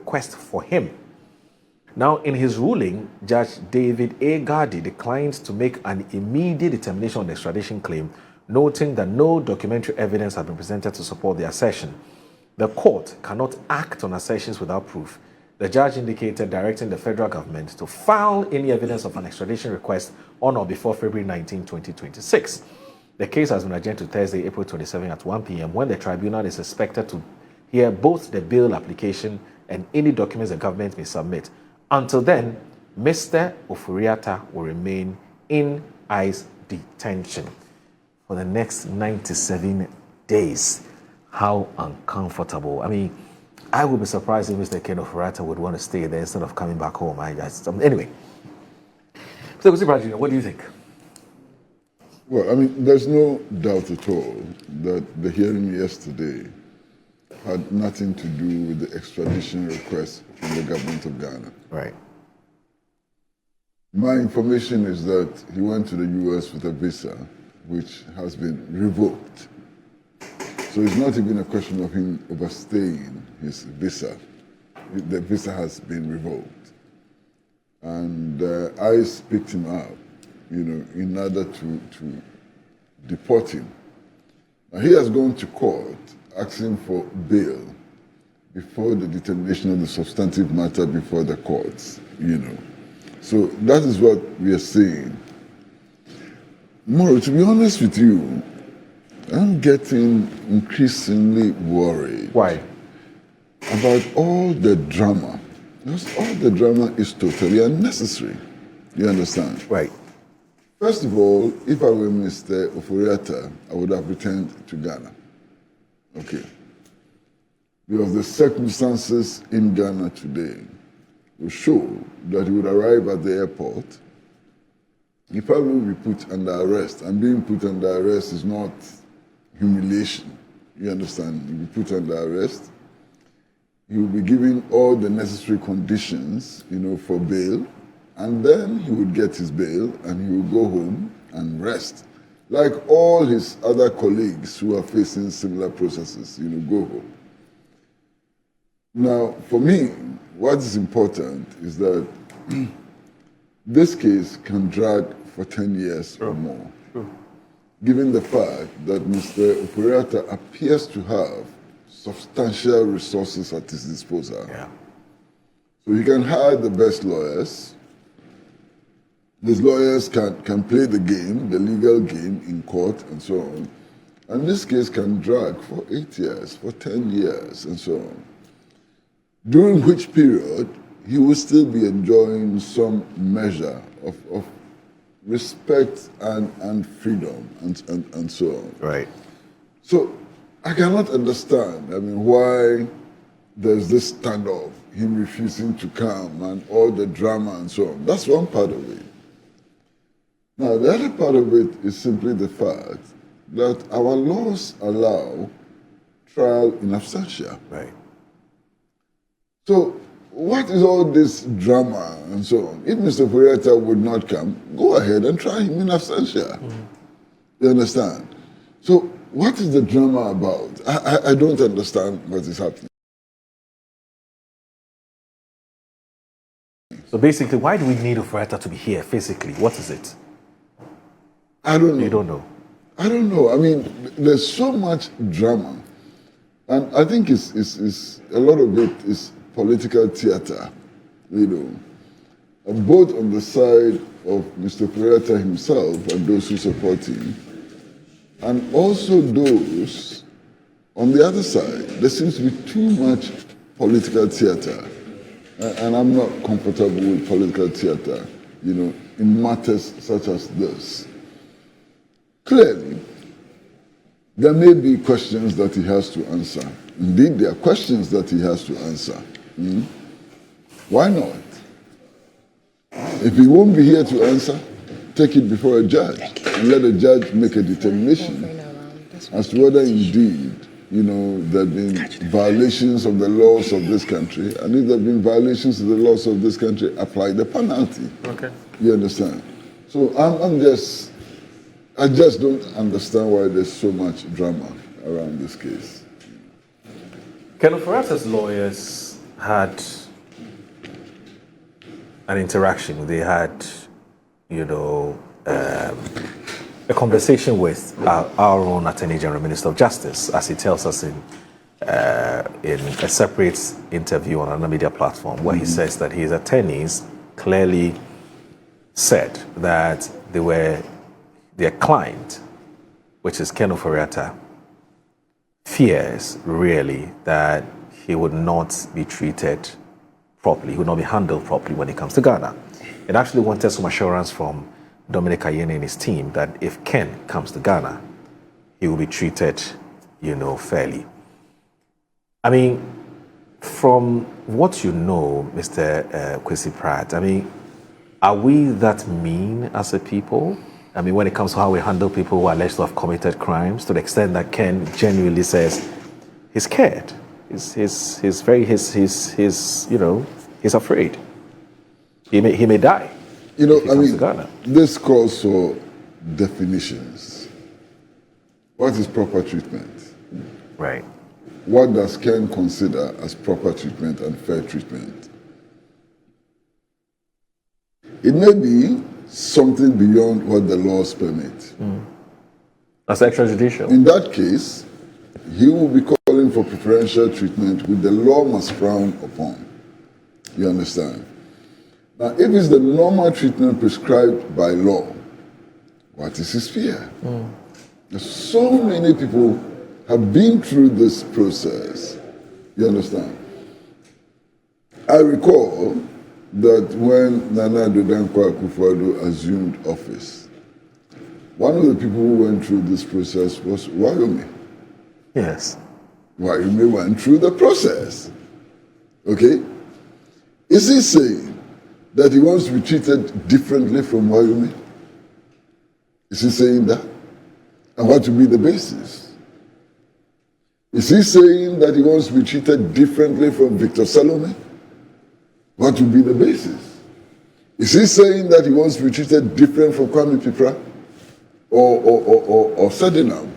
request for him. Now, in his ruling, Judge David A. Gardy declined to make an immediate determination on the extradition claim, noting that no documentary evidence had been presented to support the assertion. The court cannot act on assertions without proof. The judge indicated directing the federal government to file any evidence of an extradition request on or before February 19, 2026. The case has been adjourned to Thursday, April 27 at 1 p.m. when the tribunal is expected to hear both the bail application and any documents the government may submit. Until then, Mr. Ofori Atta will remain in ICE detention for the next 97 days. How uncomfortable. I mean, I would be surprised if Mr. Ken Ofori Atta would want to stay there instead of coming back home. Anyway, Mr. Bediatuo, what do you think? Well, I mean, there's no doubt at all that the hearing yesterday had nothing to do with the extradition request from the government of Ghana. Right. My information is that he went to the U.S. with a visa, which has been revoked. So it's not even a question of him overstaying his visa. The visa has been revoked. And ICE picked him up, in order to deport him. Now, he has gone to court asking for bail before the determination of the substantive matter before the courts, So that is what we are saying. Moro, to be honest with you, I'm getting increasingly worried. Why? About all the drama. Because all the drama is totally unnecessary. You understand? Right. First of all, if I were Mr. Ofori Atta, I would have returned to Ghana. Okay. Because the circumstances in Ghana today will show that he would arrive at the airport. He probably will be put under arrest. And being put under arrest is not humiliation. You understand? He will be put under arrest. He will be given all the necessary conditions, for bail. And then he would get his bail and he would go home and rest. Like all his other colleagues who are facing similar processes, go home. Now, for me, what is important is that this case can drag for 10 years or more, given the fact that Mr. Ofori Atta appears to have substantial resources at his disposal. Yeah. So he can hire the best lawyers. These lawyers can play the game, the legal game in court and so on. And this case can drag for 8 years, for 10 years and so on. During which period he will still be enjoying some measure of respect and freedom and so on. Right. So I cannot understand, why there's this standoff, him refusing to come and all the drama and so on. That's one part of it. Now, the other part of it is simply the fact that our laws allow trial in absentia. Right. So what is all this drama and so on? If Mr. Ofori Atta would not come, go ahead and try him in absentia. You understand? So what is the drama about? I don't understand what is happening. So basically, why do we need Ofori Atta to be here physically? What is it? I don't know. You don't know? I don't know. There's so much drama. And I think it's a lot of it is political theater, both on the side of Mr. Ofori Atta himself and those who support him, and also those on the other side. There seems to be too much political theater, and I'm not comfortable with political theater, in matters such as this. Clearly, there may be questions that he has to answer. Indeed, there are questions that he has to answer. Why not? If he won't be here to answer, take it before a judge and let the judge make a determination as to whether indeed, there have been violations of the laws of this country, and if there have been violations of the laws of this country, apply the penalty. Okay. You understand? So I just don't understand why there's so much drama around this case. Ken Ofori Atta's lawyers had an interaction. They had, a conversation with our own Attorney General, Minister of Justice, as he tells us in a separate interview on another media platform, where he says that his attorneys clearly said that their client, which is Ken Ofori Atta, fears really that he would not be treated properly, he would not be handled properly when he comes to Ghana. It actually wanted some assurance from Dominic Ayene and his team that if Ken comes to Ghana, he will be treated, fairly. I mean, from what you know, Mr. Kwesi Pratt, I mean, are we that mean as a people? I mean, when it comes to how we handle people who are alleged to have committed crimes, to the extent that Ken genuinely says he's scared, he's afraid. He may die. This calls for definitions. What is proper treatment? Right. What does Ken consider as proper treatment and fair treatment? It may be something beyond what the laws permit. That's extrajudicial. In that case, he will be calling for preferential treatment which the law must frown upon. You understand? Now, if it's the normal treatment prescribed by law, what is his fear? So many people have been through this process. You understand? I recall that when Nana Akufo Addo assumed office, one of the people who went through this process was Bawumia. Yes. Bawumia went through the process. Okay? Is he saying that he wants to be treated differently from Bawumia? Is he saying that? And what would be the basis? Is he saying that he wants to be treated differently from Victor Salome? What would be the basis? Is he saying that he wants to be treated different from Kwame Pipra or Sedinam?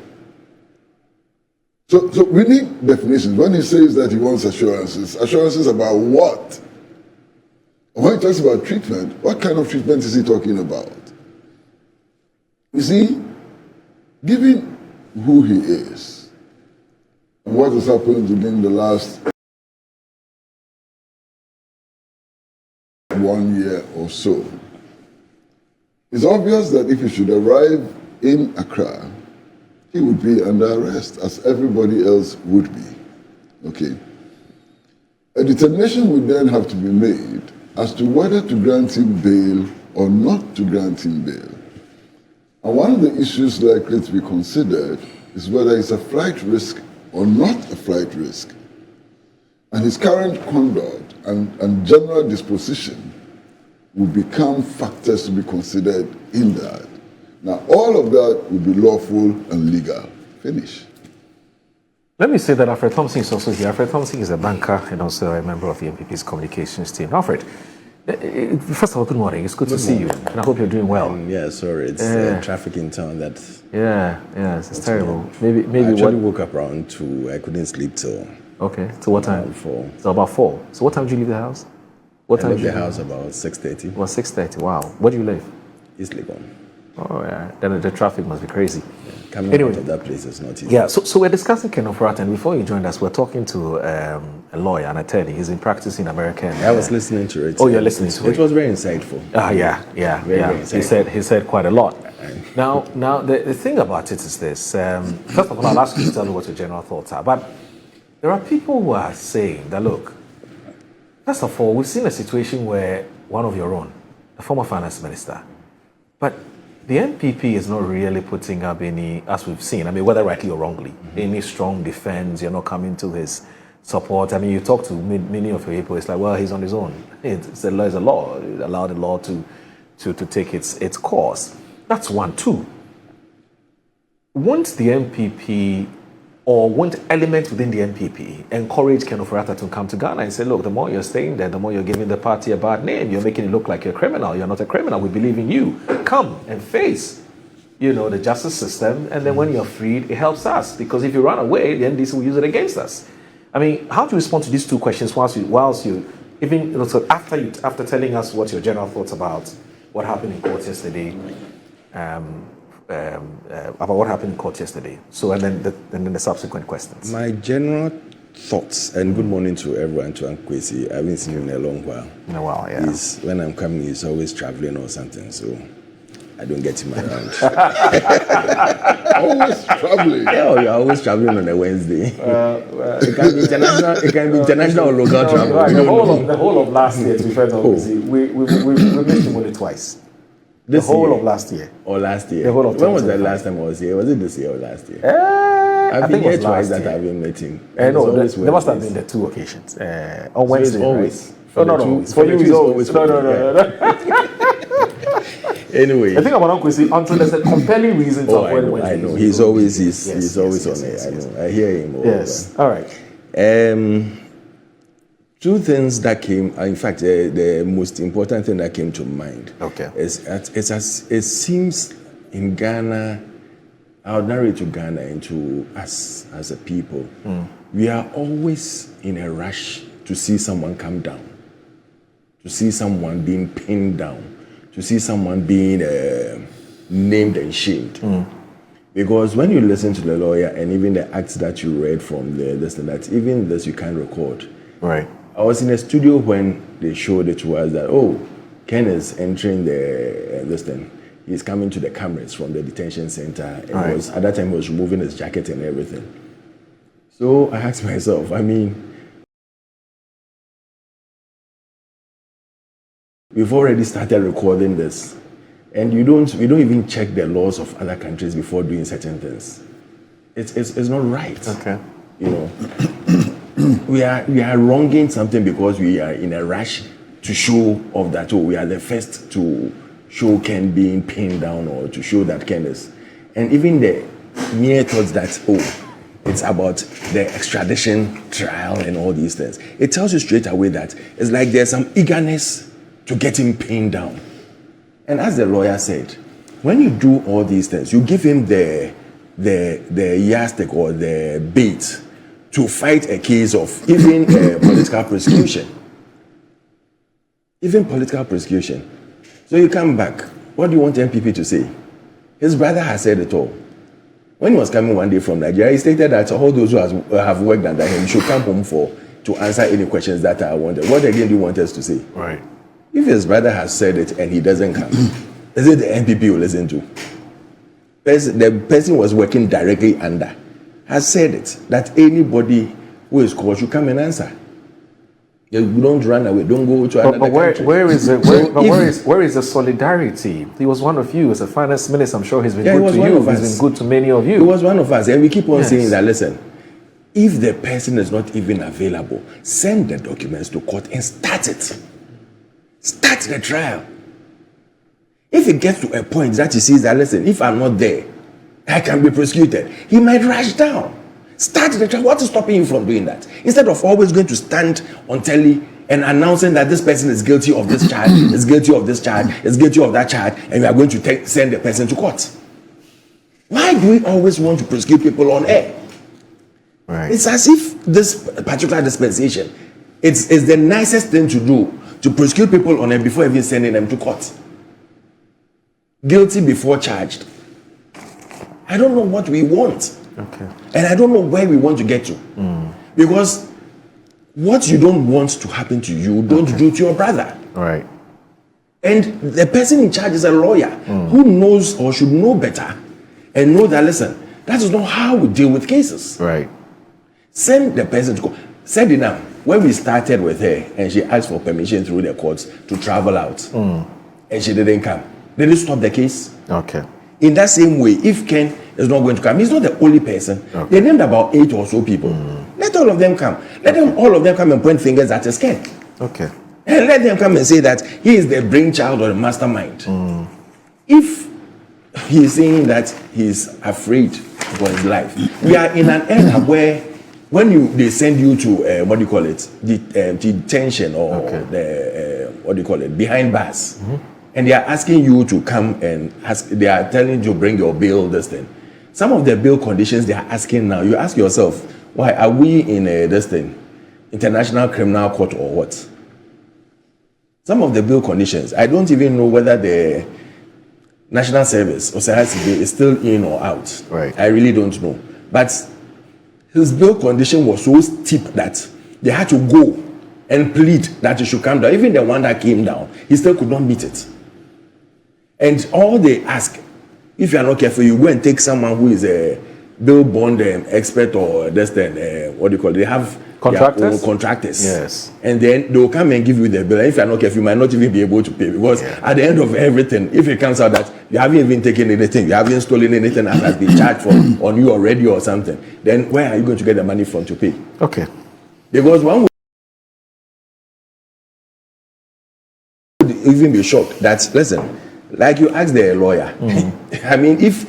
So we need definitions. When he says that he wants assurances about what? And when he talks about treatment, what kind of treatment is he talking about? You see, given who he is, and what has happened within the last 1 year or so, it's obvious that if he should arrive in Accra, he would be under arrest, as everybody else would be. Okay? A determination would then have to be made as to whether to grant him bail or not to grant him bail. And one of the issues likely to be considered is whether it's a flight risk or not a flight risk. And his current conduct and general disposition will become factors to be considered in that. Now, all of that will be lawful and legal. Finish. Let me say that Alfred Thompson is also here. Alfred Thompson is a banker and also a member of the NPP's communications team. Alfred, first of all, good morning. It's good to see you, and I hope you're doing well. Yeah, sorry, it's traffic in town that. Yeah, it's terrible. Maybe. I actually woke up around 2. I couldn't sleep till. Okay, so what time? 4. So about 4. So what time did you leave the house? What time I left the house about 6:30. Well, 6:30. Wow. Where do you live? East Legon. Oh yeah. Then the traffic must be crazy. Yeah. Coming out of that place is not easy. Yeah. So we're discussing Ken Ofori Atta, and before you joined us, we're talking to a lawyer, an attorney. He's in practice in America. I was listening to it. Oh, you're listening to it. It was very insightful. Yeah. Very insightful. He said quite a lot. Now the thing about it is this. First of all, I'll ask you to tell me what your general thoughts are. But there are people who are saying that, look, first of all, we've seen a situation where one of your own, a former finance minister, but the NPP is not really putting up any, as we've seen, I mean, whether rightly or wrongly, any strong defense. You're not coming to his support. I mean, you talk to many of your people, it's like, well, he's on his own. It's a law. Allow the law to take its course. That's one. Two, won't the NPP or won't elements within the NPP encourage Ken Ofori Atta to come to Ghana and say, look, the more you're staying there, the more you're giving the party a bad name. You're making it look like you're a criminal. You're not a criminal. We believe in you. Come and face, the justice system. And then when you're freed, it helps us. Because if you run away, the NDC will use it against us. I mean, how do you respond to these two questions whilst you even so after telling us what your general thoughts about what happened in court yesterday, about what happened in court yesterday? So and then the subsequent questions. My general thoughts, and good morning to everyone, to Kwesi. I haven't seen him in a long while. In a while, yeah. When I'm coming, he's always traveling or something, so I don't get him around. Always traveling. Yeah, you're always traveling on a Wednesday. It can be international or local travel. Right. The whole of last year, to be fair, we missed him only twice. The whole of last year. Or last year. The whole of when was the last time I was here? Was it this year or last year? I been think here twice that I've been with him. No, there must have been the two occasions. On Wednesday, always. Right? No. For you, it's always. No. Anyway, I think about Uncle Kwesi until there's a compelling reason to avoid Wednesday. I know. He's always on there. I know. I hear him. Yes. All right. Two things that came. In fact, the most important thing that came to mind. Okay. Is it seems in Ghana. I'll narrate to Ghana and to us as a people. We are always in a rush to see someone come down, to see someone being pinned down, to see someone being named and shamed. Because when you listen to the lawyer and even the acts that you read from that even this you can't record. Right. I was in a studio when they showed it to us that, Ken is entering this thing. He's coming to the cameras from the detention center. And at that time, he was removing his jacket and everything. So I asked myself, we've already started recording this. And we don't even check the laws of other countries before doing certain things. It's not right. Okay. You know, we are wronging something because we are in a rush to show off that, we are the first to show Ken being pinned down or to show that Ken is. And even the mere thoughts that, it's about the extradition trial and all these things. It tells you straight away that it's like there's some eagerness to get him pinned down. And as the lawyer said, when you do all these things, you give him the yardstick or the bait to fight a case of even political prosecution. Even political prosecution. So you come back. What do you want NPP to say? His brother has said it all. When he was coming one day from Nigeria, he stated that all those who have worked under him should come home to answer any questions that are wanted. What again do you want us to say? Right. If his brother has said it and he doesn't come, is it the NPP you listen to? The person was working directly under has said it, that anybody who is called should come and answer. You don't run away. Don't go to another country. Where is the solidarity? He was one of you as a finance minister. I'm sure he's been good to you. He's been good to many of you. He was one of us, and we keep on saying that. Listen, if the person is not even available, send the documents to court and start it. Start the trial. If it gets to a point that he sees that, listen, if I'm not there, I can be prosecuted, he might rush down. Start the trial. What is stopping you from doing that? Instead of always going to stand on telly and announcing that this person is guilty of this charge, is guilty of this charge, is guilty of that charge, and we are going to send the person to court. Why do we always want to prosecute people on air? Right. It's as if this particular dispensation, it's the nicest thing to do, to prosecute people on air before even sending them to court. Guilty before charged. I don't know what we want. Okay. And I don't know where we want to get to. Because what you don't want to happen to you, don't do to your brother. Right. And the person in charge is a lawyer who knows or should know better and know that, listen, that is not how we deal with cases. Right. Send the person to go. Send it now. When we started with her and she asked for permission through the courts to travel out and she didn't come, did it stop the case? Okay. In that same way, if Ken is not going to come, he's not the only person. Okay. They named about 8 or so people. Let all of them come. Let all of them come and point fingers at his Ken. Okay. And let them come and say that he is the brainchild or the mastermind. If he is saying that he's afraid for his life, we are in an era where when they send you to detention or behind bars. And they are asking you to come and they are telling you to bring your bail, this thing. Some of the bail conditions they are asking now, you ask yourself, Why are we in this thing, international criminal court or what? Some of the bill conditions, I don't even know whether the national service or CICB is still in or out. Right. I really don't know. But his bail condition was so steep that they had to go and plead that it should come down. Even the one that came down, he still could not meet it. And all they ask, if you are not careful, you go and take someone who is a bail bond expert or what do you call it? They have contractors. their own contractors. Yes. And then they will come and give you the bill. And if you are not careful, you might not even be able to pay, because at the end of everything, if it comes out that you haven't even taken anything, you haven't stolen anything that has been charged for on you already or something, then where are you going to get the money from to pay? Okay. Because one would even be shocked that, listen, like you asked the lawyer, I mean, if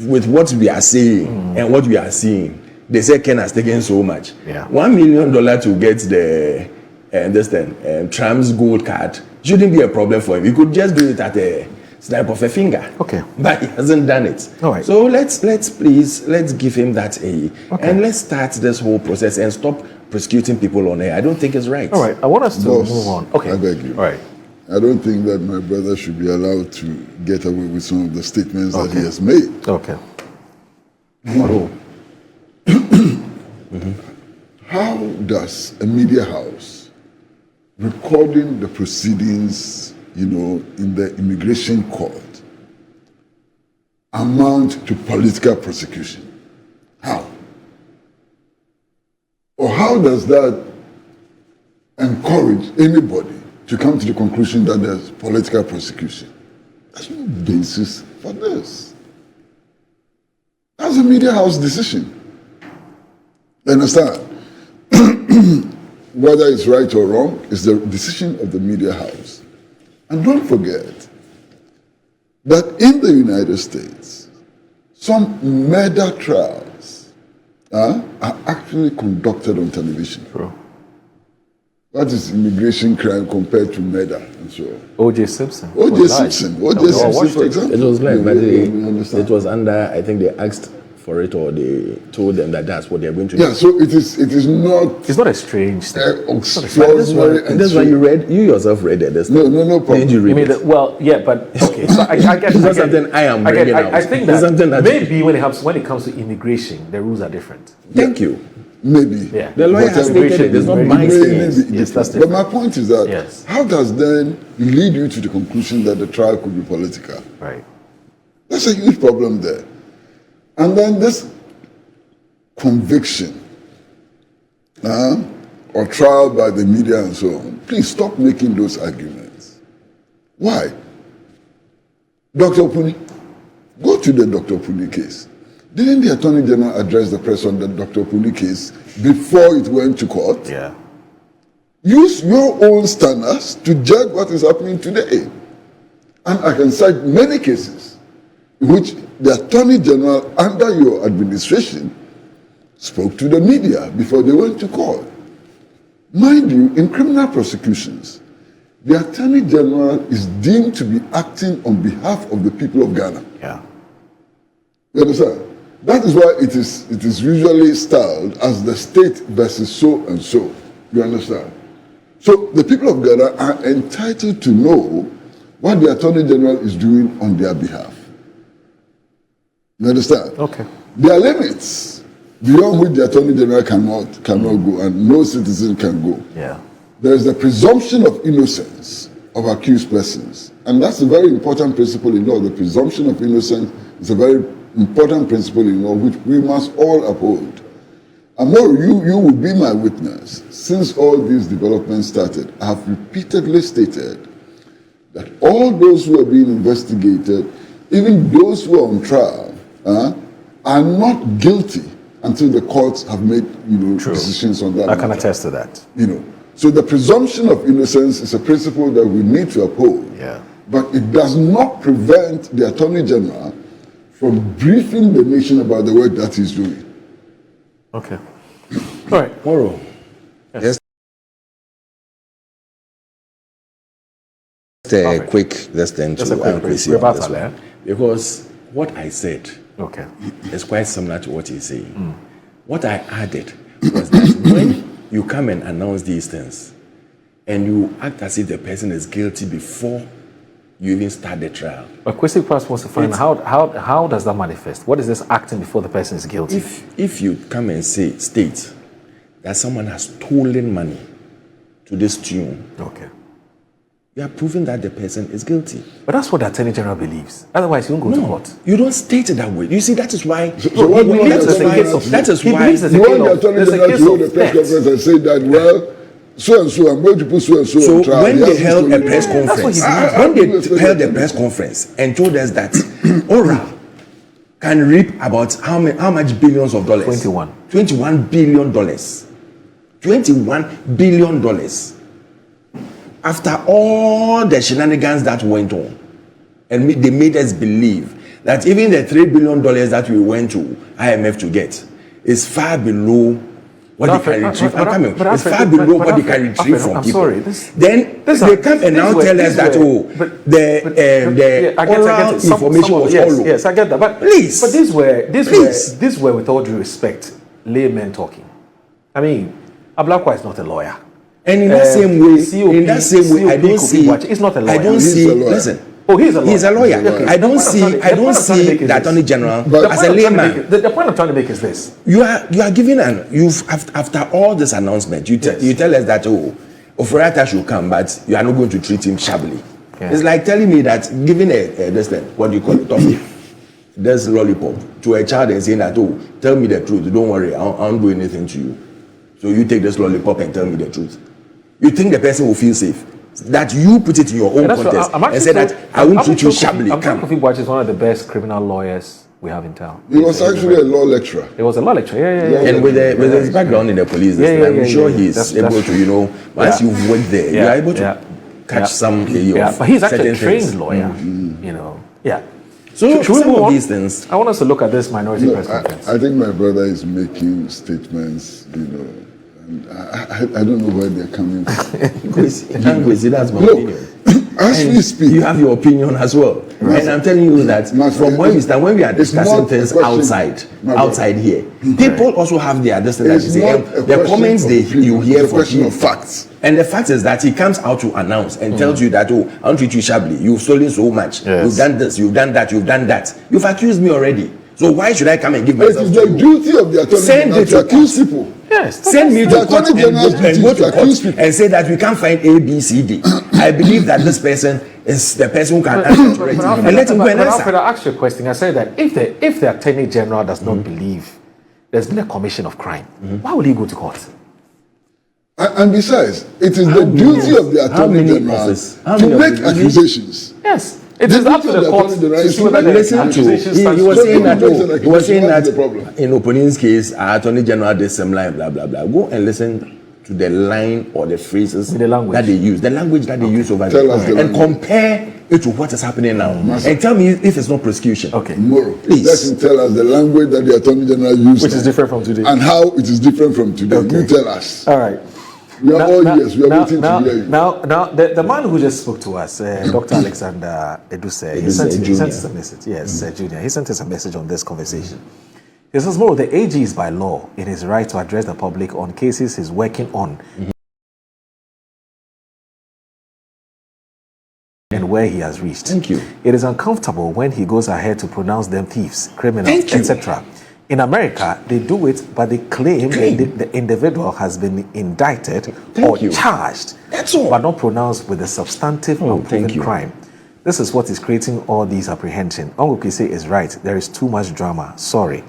with what we are saying and what we are seeing, they say Ken has taken so much. Yeah. $1 million to get the Trams gold card shouldn't be a problem for him. He could just do it at a snap of a finger. Okay. But he hasn't done it. All right. So let's give him that A. Okay. And let's start this whole process and stop prosecuting people on air. I don't think it's right. All right. I want us to Boss, move on. Okay. I beg you. All right. I don't think that my brother should be allowed to get away with some of the statements that he has made. Okay. How does a media house recording the proceedings, in the immigration court amount to political prosecution? How? Or how does that encourage anybody to come to the conclusion that there's political prosecution? There's no basis for this. That's a media house decision. You understand? Whether it's right or wrong is the decision of the media house. And don't forget that in the United States, some murder trials are actually conducted on television. True. That is immigration crime compared to murder and so on. O.J. Simpson. O.J. Simpson, for example. It was live, but understand. it was under, I think they asked for it, or they told them that that's what they're going to do. Yeah, so it is not. It's not a strange thing. Extraordinary. That's why you yourself read it. No problem. Did you read it? Well, yeah, but okay. So I guess it's not something I am bringing out. I think it's something that maybe when it comes to immigration, the rules are different. Thank you. Maybe. Yeah. The lawyer has stated it. It's not my statement. Yes, that's but different. my point is that how does then lead you to the conclusion that the trial could be political? Right. That's a huge problem there. And then this conviction or trial by the media and so on, please stop making those arguments. Why? Dr. Opuni, go to the Dr. Opuni case. Didn't the Attorney General address the press on the Dr. Opuni case before it went to court? Yeah. Use your own standards to judge what is happening today. And I can cite many cases in which the Attorney General under your administration spoke to the media before they went to court. Mind you, in criminal prosecutions, the Attorney General is deemed to be acting on behalf of the people of Ghana. Yeah. You understand? That is why it is usually styled as the state versus so and so. You understand? So the people of Ghana are entitled to know what the Attorney General is doing on their behalf. You understand? Okay. There are limits beyond which the Attorney General cannot go, and no citizen can go. Yeah. There is the presumption of innocence of accused persons, and that's a very important principle in law. The presumption of innocence is a very important principle in law which we must all uphold. Amor, you will be my witness. Since all these developments started, I have repeatedly stated that all those who are being investigated, even those who are on trial, are not guilty until the courts have made decisions on that. I can attest to that. So the presumption of innocence is a principle that we need to uphold. Yeah. But it does not prevent the Attorney General from briefing the nation about the work that he's doing. Okay. All right. Moro. Yes. Just a quick lesson to rebuttal, yeah? Because what I said is quite similar to what he's saying. What I added was that when you come and announce these things, and you act as if the person is guilty before you even start the trial. But Kwesi Pass wants to find how does that manifest? What is this acting before the person is guilty? If you come and state that someone has stolen money to this tune, okay, you are proving that the person is guilty. But that's what the Attorney General believes. Otherwise, you won't go to court. You don't state it that way. You see, that is why. That is why. You want the Attorney General to hold a press conference and say that, well, so and so, I'm going to put so and so on trial. When they held a press conference, and told us that Ora can reap about how much billions of dollars? $21 billion. $21 billion. After all the shenanigans that went on, and they made us believe that even the $3 billion that we went to IMF to get is far below what they can retrieve. It's far below what they can retrieve from people. Then they come and now tell us that the oral information was all low. Yes, I get that. But please, but this were with all due respect, laymen talking. I mean, Ablakwa is not a lawyer. And in that same way, I don't see. He's not a lawyer. I don't see. Listen. Oh, he's a lawyer. He's a lawyer. Okay. I don't see the Attorney General as a layman. The point I'm trying to make is this: you are giving after all this announcement, you tell us that Ofori Atta should come, but you are not going to treat him shabbily. Yeah. It's like telling me that giving what do you call it, toffee, this lollipop to a child and saying that tell me the truth, don't worry, I won't do anything to you. So you take this lollipop and tell me the truth. You think the person will feel safe? That you put it in your own context and say that I won't treat you shabbily. Akufo Addo is one of the best criminal lawyers we have in town. He was actually a law lecturer. He was a law lecturer, yeah. And with his background in the police, I'm sure he's able to, once you've worked there, you're able to catch some but he's actually a trained lawyer, Yeah. So some of these things. I want us to look at this minority press conference. I think my brother is making statements, I don't know where they're coming from. That's my opinion. As we speak, you have your opinion as well. And I'm telling you that from when we start, when we are discussing things outside here, people also have their destiny. The comments you hear from him. Facts. And the fact is that he comes out to announce and tells you that, I won't treat you shabbily. You've stolen so much. Yes. You've done this, you've done that, you've done that. You've accused me already. So why should I come and give myself to you? It is the duty of the Attorney General to accuse people. Yes. Send me to court and go to court and say that we can't find A, B, C, D. I believe that this person is the person who can answer it. And let him go and answer. I asked you a question. I said that if the Attorney General does not believe there's been a commission of crime, why will he go to court? And besides, it is the duty of the Attorney General to make accusations. Yes. It is up to the court to see whether listen to. He was saying that in Opponent's case, our Attorney General did some line, blah, blah, blah. Go and listen to the line or the phrases that they use, the language that they use over there, and compare it to what is happening now. And tell me if it's not prosecution. Okay. Tomorrow, please. Let him tell us the language that the Attorney General used. Which is different from today. And how it is different from today. Okay. You tell us. All right. We are all ears. We are waiting to hear you. Now, the man who just spoke to us, Dr. Alexander Eduse, he sent us a message. Yes, Junior. He sent us a message on this conversation. He says, more, the AG is by law in his right to address the public on cases he's working on and where he has reached. Thank you. It is uncomfortable when he goes ahead to pronounce them thieves, criminals, etc. In America, they do it, but they claim that the individual has been indicted or charged, but not pronounced with a substantive unproven crime. This is what is creating all these apprehension. Ongukise is right. There is too much drama. Sorry.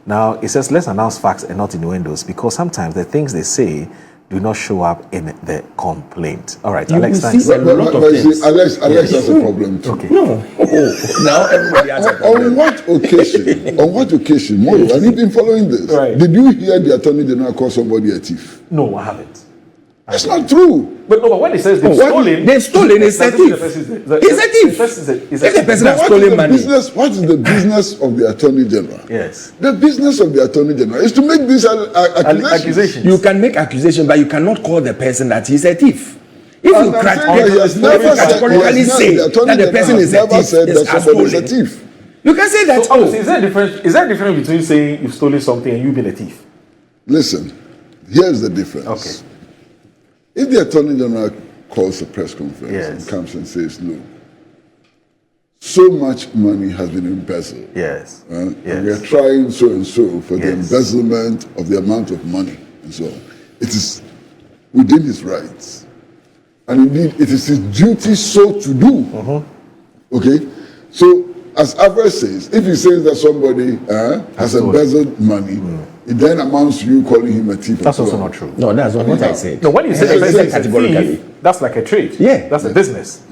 Now, it says, let's announce facts and not innuendos, because sometimes the things they say do not show up in the complaint. All right, Alex, thanks. Alex has a problem too. Okay. No. Now everybody has a problem. On what occasion, Moro, and you've been following this, did you hear the Attorney General call somebody a thief? No, I haven't. That's not true. But when he says they've stolen, it's a thief. It's a thief. If the person has stolen money. What is the business of the Attorney General? Yes. The business of the Attorney General is to make these accusations. You can make accusations, but you cannot call the person that he's a thief. If you categorically say that the person is a thief, you can say that. So, is there a difference between saying you've stolen something and you being a thief? Listen, here's the difference. Okay. If the Attorney General calls a press conference Yes. and comes and says, look, so much money has been embezzled. Yes. And Yes. we are trying so and so for the Yes. embezzlement of the amount of money and so on. It is within his rights. And indeed, it is his duty so to do. Okay? So, as Alfred says, if he says that somebody has embezzled money, it then amounts to you calling him a thief. That's also not true. No, that's not what I said. No, when you say I the person said is a categorically. thief, that's like a trade. Yeah. That's a business.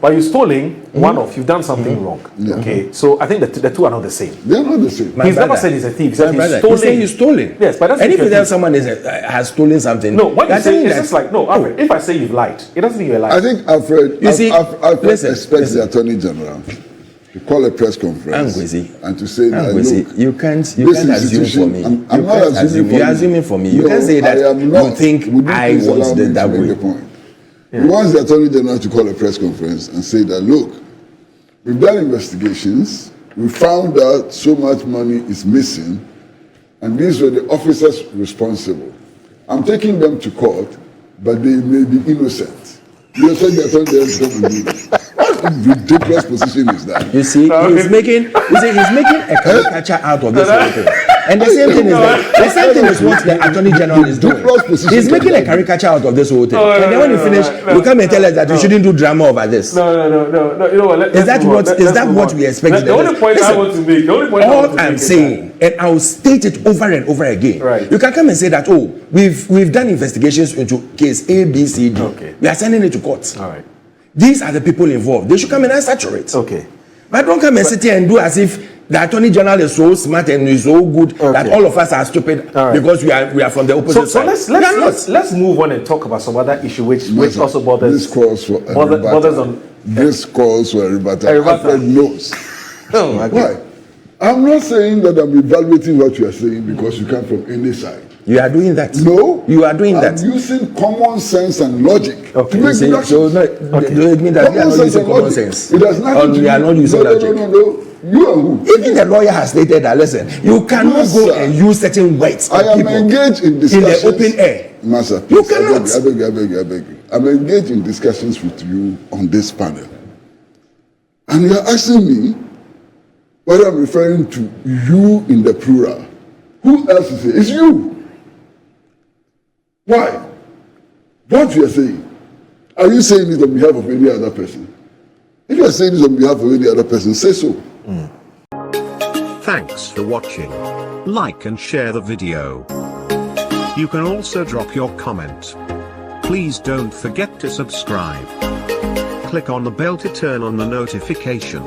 But you're stealing one off, you've done something wrong. Okay, so I think the two are not the same. They are not the same. My He's never brother. said he's a thief. He My said he's brother, stolen. he said he's stolen. Yes, but that's and if you he's a tell thief. someone has stolen something, No, what you that's say, saying it's that- just like, no, Alfred, if I say you've lied, it doesn't mean you're lying. I think Alfred, You see, Alfred listen, expects the Attorney General to call a press conference Angwezi. and to say that, Angwezi, look, you can't this assume for institution- me. I'm You not can't assuming assume. for You're you. assuming for me. You No, can say that I am not. you think Would you I please want allow me that to make way. the point? He wants the Attorney General to call a press conference and say that, look, we've done investigations, we found out so much money is missing, and these were the officers responsible. I'm taking them to court, but they may be innocent. You expect the Attorney General to come and do that? What ridiculous position is that? You see, he's making a caricature out of this whole thing. And the same thing is what the Attorney General is doing. He's making a caricature out of this whole thing. And then when you finish, you come and tell us that we shouldn't do drama over this. No. You know what? Is that what we expect? The only point I want to make. All I'm saying, and I'll state it over and over again. Right. You can come and say that, oh, we've done investigations into case A, B, C, D. Okay. We are sending it to court. All right. These are the people involved. They should come and answer to it. Okay. But don't come and sit here and do as if the Attorney General is so smart and is so good that all of us are stupid because we are from the opposite So side. let's move on and talk about some other issue which also bothers. This calls for a bothers on. This calls for a rebuttal. A rebuttal. Alfred knows. Oh, okay. Why? I'm not saying that I'm evaluating what you are saying because you come from any side. You are doing that. No. You are doing that. I'm using common sense and logic Okay. to make So deductions. it means that we are not using common sense. It does nothing Or to we are do- not using logic. No. You are who? Even the lawyer has stated that, listen, you cannot Yes, go sir. and use certain words I on am people engaged in discussions. in the open air. Master, You please, cannot. I beg you. I'm engaged in discussions with you on this panel. And you are asking me whether I'm referring to you in the plural. Who else is it? It's you. Why? What you are saying? Are you saying it on behalf of any other person? If you are saying this on behalf of any other person, say so. Thanks for watching. Like and share the video. You can also drop your comment. Please don't forget to subscribe. Click on the bell to turn on the notification.